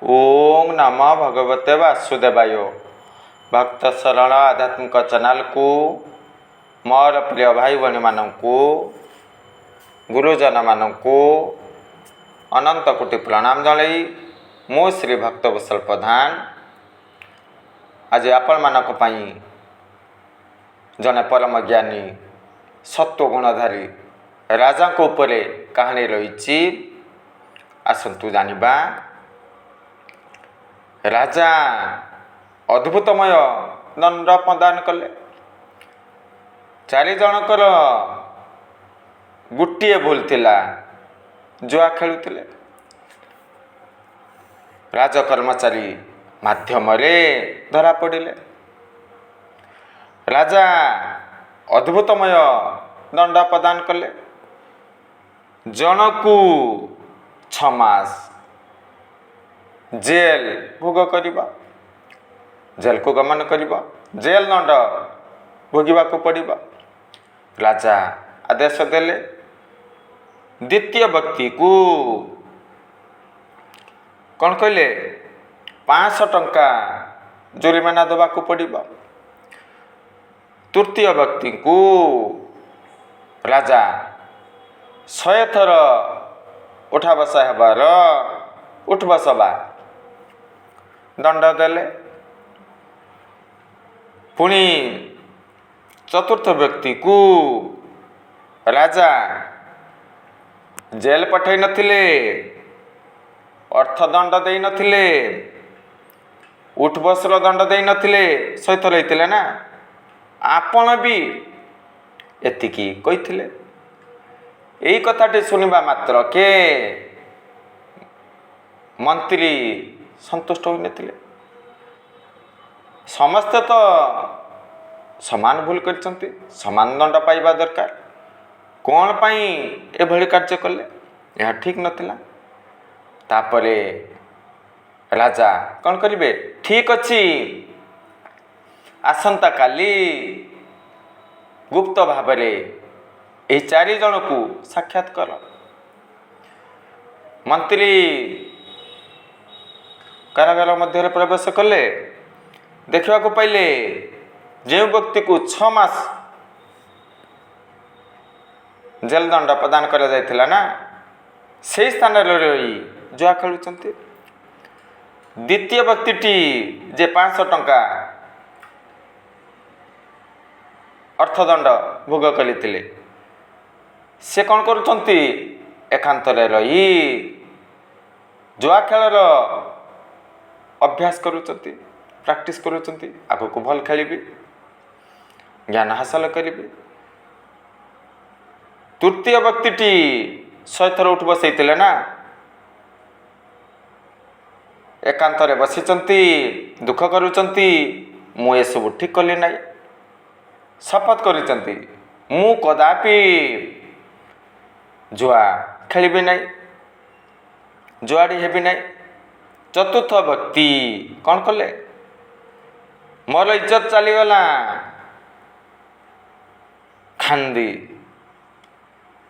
ओम नमः भगवते वासुदेवाय। भक्त शरण आध्यात्मिक चैनल को मोर प्रिय भाई भाई मानू गुरुजन मानू अनंत कोटि प्रणाम जनाई मु श्री भक्तवत्सल प्रधान आज आपण मानक पई जने परम ज्ञानी सत्व गुणधारी राजा को उपरे कहानी रही। आसतु जानिबा। राजा अद्भुतमय दंड प्रदान कले। चारि जनकर गोटे भूल थिला, जुआ खेलुथिले। राज कर्मचारी माध्यम धरा पड़िले। राजा अद्भुतमय दंड प्रदान कले। जनकू 6 मास जेल भोग करिबा, जेल को गमन करिबा, जेल दंड भोगिबा को पड़िबा। राजा आदेश देले द्वितीय व्यक्ति को कौन कहले 500 टंका जुर्माना देवा को पड़िबा। तृतीय व्यक्ति को राजा 100 थर उठा बसा हेबार उठ बसबा दंड देले। पुणी चतुर्थ व्यक्ति को राजा जेल पठाई नथिले, अर्थदंड देई नथिले, उठ बसर दंड देई नथिले, 100 थर होइतिले ना। आपण भी एतिकी कहिथिले। एई कथाटी सुनिबा मात्र के मंत्री संतुष्ट होई नथिले। समस्त तो समान भूल करछंती, समान दंड पाइबा दरकार। कौन पाई एभली कार्य कले? यह ठीक नथिला। तापरे राजा कौन करिवे? ठीक अछि, आसंता काली गुप्त भावरे एही 4 जन को साक्षात कर। मंत्री कारागार मध्य प्रवेश कले। देखा पाइले जो व्यक्ति को 6 मास जेल दंड प्रदान करा जायथिला ना, से स्थान रही जुआ खेलुचंती। द्वितीय व्यक्तिटी जे 500 टंका अर्थदंड भोग कलिथिले, से कौन करुचंती? एकांतरे रही जुआ खेलर अभ्यास करुचंती, प्रैक्टिस करुचंती। आगो को भल खेलिबी, ज्ञान हासिल करिबी। तृतीय व्यक्तिटी 100 थर उठ बसैतिले ना, एकांतरे बसिचंती, दुख करुचंती। मु ए सब ठीक कली नाही। शपथ करिचंती मु कदापि जुआ खेलिबी नाही, जुआड़ी हेबी नाही। चतुर्थ व्यक्ति कौन कले? मोर इज्जत चलीगला, खांदी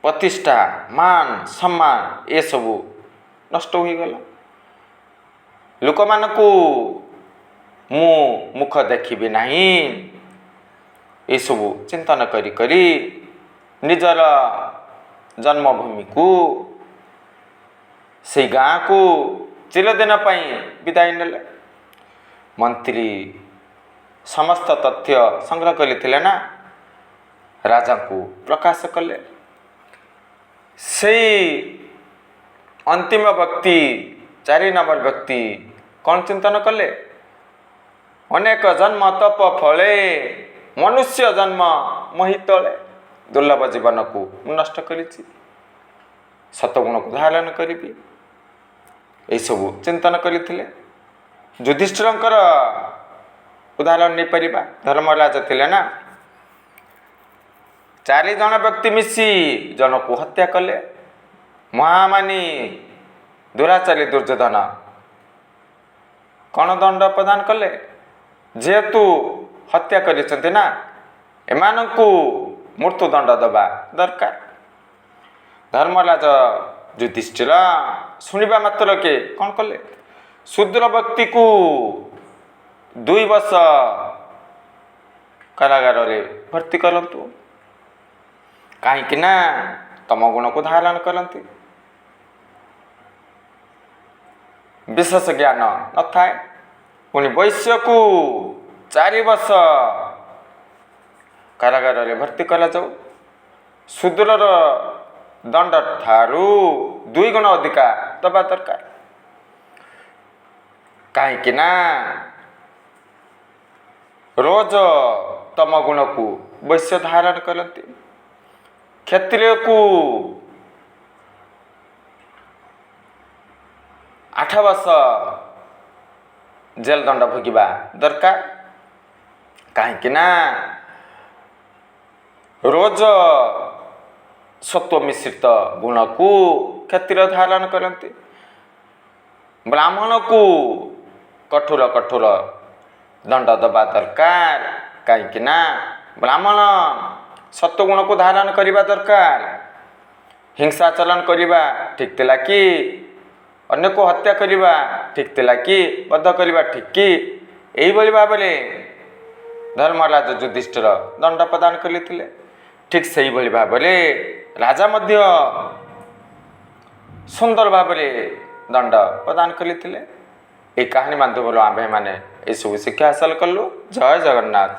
प्रतिष्ठा मान सम्मान ये सबू नष्ट हो गला। लोक मानकू मु मुख देखिबी नाही, ये सबू चिंतन करी करी निजर जन्मभूमि को से गाँ को चिरदिन पाई विदाय नेले। मंत्री समस्त तथ्य संग्रह करथिले ना, राजा को प्रकाश कले। से अंतिम व्यक्ति 4 नंबर व्यक्ति कौन चिंतन कले? अनेक जन्म तप फले मनुष्य जन्म मोहितले। दुर्लभ जीवन को नष्ट करिछि, सतगुण को धारण करिबी, ये सबू चिंतन करथिले। युधिष्ठिरंकर उदाहरण नहीं परिबा। धर्मराज थिले ना, 4 जन व्यक्ति मिसी जन को हत्या कले। महामानी दुराचारी दुर्योधन कौन दंड प्रदान कले? जेहेतु हत्या करिसंते ना, एमानकू मृत्यु दंड दबा दरकार। धर्मराज युधिष्ठिर शुणा मात्र के कौन कले? ଶୂଦ୍ର ବ୍ୟକ୍ତିକୁ 2 ବର୍ଷ କାରାଗାରରେ ଭର୍ତ୍ତି କରନ୍ତୁ। କାହିଁକି ନା ତମ ଗୁଣକୁ ଧାରଣ କରନ୍ତି। ବିଶେଷ ଜ୍ଞାନ ନଥାଏ। ପୁଣି ବୈଶ୍ୟକୁ 4 ବର୍ଷ କାରାଗାରରେ ଭର୍ତ୍ତି କରାଯାଉ। ଶୂଦ୍ରର ଦଣ୍ଡ ଠାରୁ 2 ଗୁଣ ଅଧିକା ଦେବା ଦରକାର। କାହିଁକି ନା ରୋଜ ତମ ଗୁଣକୁ ବୈଶ୍ୟ ଧାରଣ କରନ୍ତି। କ୍ଷତ୍ରିୟକୁ 8 ବର୍ଷ ଜେଲ ଦଣ୍ଡ ଭୋଗିବା ଦରକାର। କାହିଁକି ନା ରୋଜ ସତ୍ୱ ମିଶ୍ରିତ ଗୁଣକୁ କ୍ଷତ୍ରିୟ ଧାରଣ କରନ୍ତି। ବ୍ରାହ୍ମଣକୁ କଠୋର ଦଣ୍ଡ ଦେବା ଦରକାର। କାହିଁକି ନା ବ୍ରାହ୍ମଣ ସତ୍ୱଗୁଣକୁ ଧାରଣ କରିବା ଦରକାର। ହିଂସାଚରଣ କରିବା ଠିକ୍ ଥିଲା କି? ଅନ୍ୟକୁ ହତ୍ୟା କରିବା ଠିକ୍ ଥିଲା କି? ବଧ କରିବା ଠିକ୍ କି? ଏହିଭଳି ଭାବରେ ଧର୍ମରାଜ ଯୁଧିଷ୍ଠିର ଦଣ୍ଡ ପ୍ରଦାନ କରିଥିଲେ। ଠିକ୍ ସେହିଭଳି ଭାବରେ ରାଜା ମଧ୍ୟ ସୁନ୍ଦର ଭାବରେ ଦଣ୍ଡ ପ୍ରଦାନ କରିଥିଲେ। এই କାହାଣୀ ମାଧ୍ୟମରୁ ଆମ୍ଭେମାନେ ଏସବୁ ଶିକ୍ଷା ହାସଲ କଲୁ। ଜୟ ଜଗନ୍ନାଥ।